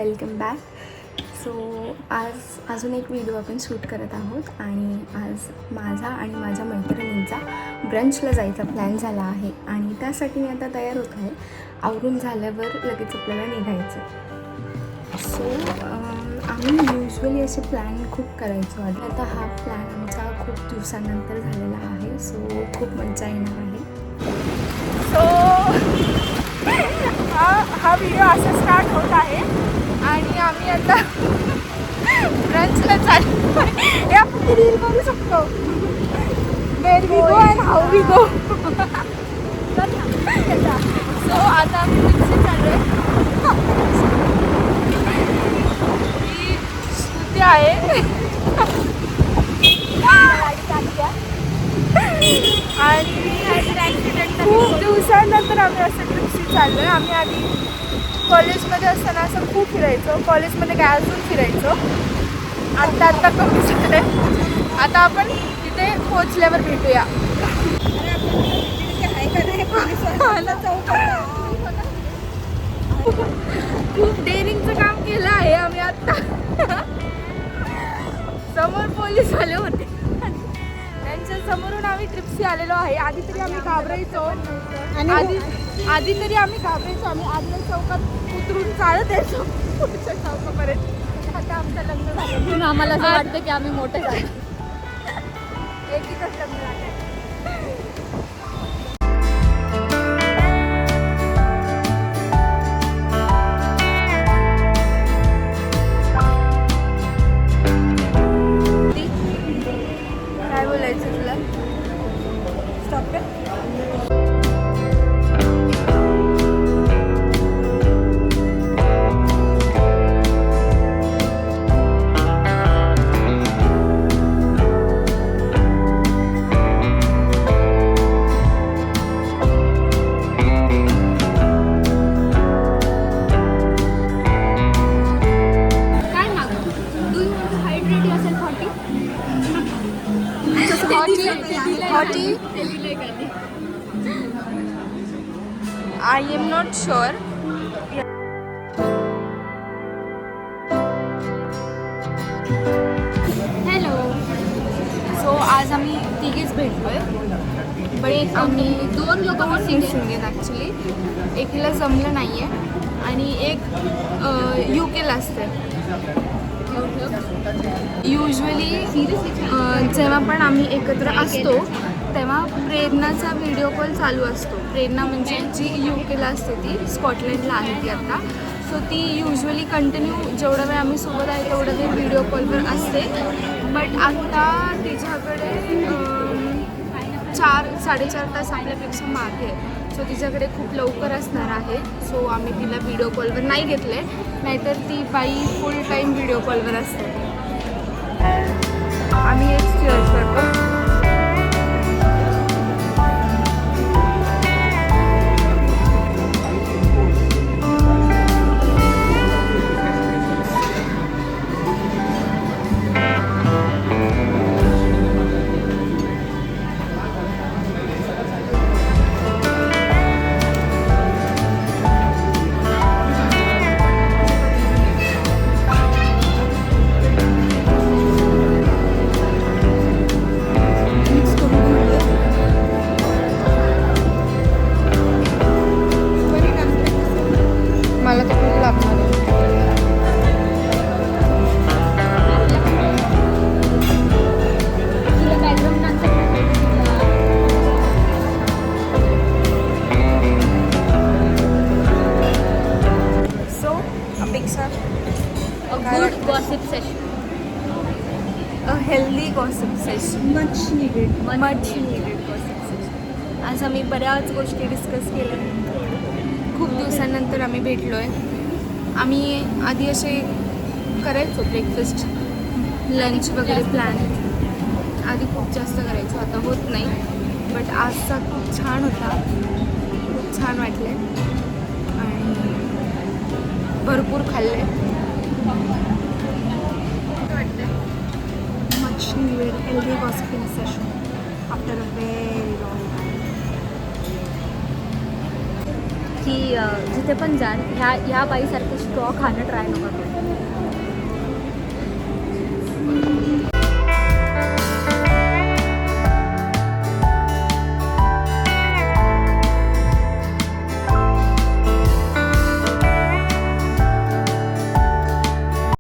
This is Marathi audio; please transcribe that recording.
Welcome back. सो आज अजून एक व्हिडिओ आपण शूट करत आहोत आणि आज माझा आणि माझ्या मैत्रिणींचा ब्रंचला जायचा प्लॅन झाला आहे आणि त्यासाठी मी आता तयार होत आहे. आवरून झाल्यावर लगेच आपल्याला निघायचं. सो आम्ही युजली असे प्लॅन खूप करायचो आधी. आता हा प्लॅन आमचा खूप दिवसानंतर झालेला आहे. सो खूप मजा येणार आहे. सो हा व्हिडिओ असा स्टार्ट होत आहे आणि आम्ही आता ब्रंचला चाललो आहे. हे आपण रील करू शकतो. Where we go and how we go. So आता आम्ही ब्रंचला चाललो आहे. ही स्तुती आहे आणि खूप दिवसानंतर आम्ही असं ट्रिपशी चाललो आहे. आम्ही आधी कॉलेजमध्ये असताना असं खूप फिरायचो. कॉलेजमध्ये काय अजून फिरायचो. आत्ता कमी झालं आहे. आता आपण तिथे पोचल्यावर भेटूया. खूप डेअरिंगचं काम केलं आहे आम्ही आत्ता. समोर पोलीस आले होते. त्यांच्या समोरून आम्ही ट्रिपशी आलेलो आहे. आधी तरी आम्ही घाबरायचो. आधी तरी आम्ही घाबरायचो. आम्ही आदल्या चौकात उतरून चालत यायचो पुढच्या चौकापर्यंत. आता आमचं लग्न झालं म्हणून आम्हाला असं वाटतं की आम्ही मोठे झालो. एकीच लग्न झालं. काय बोलायचं तुला? स्टॉप कर. I am not sure. Hello. So आज आम्ही तिघेच भेटलोय. पण आम्ही दोन लोक मिसिंग आहेत ॲक्च्युली. एकीला जमलं नाही आहे आणि एक UK असते. युजली जेव्हा पण आम्ही एकत्र असतो तेव्हा प्रेरणाचा व्हिडिओ कॉल चालू असतो. प्रेरणा म्हणजे जी UKला असते, ती स्कॉटलंडला आहे ती आता. सो ती युजली कंटिन्यू जेवढा वेळ आम्ही सोबत आहे तेवढा वेळ व्हिडिओ कॉलवर असते. बट आत्ता तिच्याकडे 4-4.5 तास आपल्यापेक्षा मागे आहे. सो तिच्याकडे खूप लवकर असणार आहे. सो आम्ही तिला व्हिडिओ कॉलवर नाही घेतले, नाहीतर ती बाई फुल टाईम व्हिडिओ कॉलवर असते. आम्ही एक चीअर्स करतो. मला तर खूप लागणार आहे. सो अपेक्षा good gossip session. A healthy gossip session. Much needed gossip session. आज आम्ही बऱ्याच गोष्टी डिस्कस केल्या. खूप दिवसांनंतर आम्ही भेटलो आहे. आम्ही आधी असे करायचो ब्रेकफास्ट, लंच वगैरे प्लॅन आधी खूप जास्त करायचो. आता होत नाही. बट आजचा खूप छान होता. खूप छान वाटले आणि भरपूर खाल्ले. Much needed healthy gossiping session after a very long time. की जिथे पण जाल ह्या बाईसारखं स्ट्रॉ खाणं ट्राय नका करू.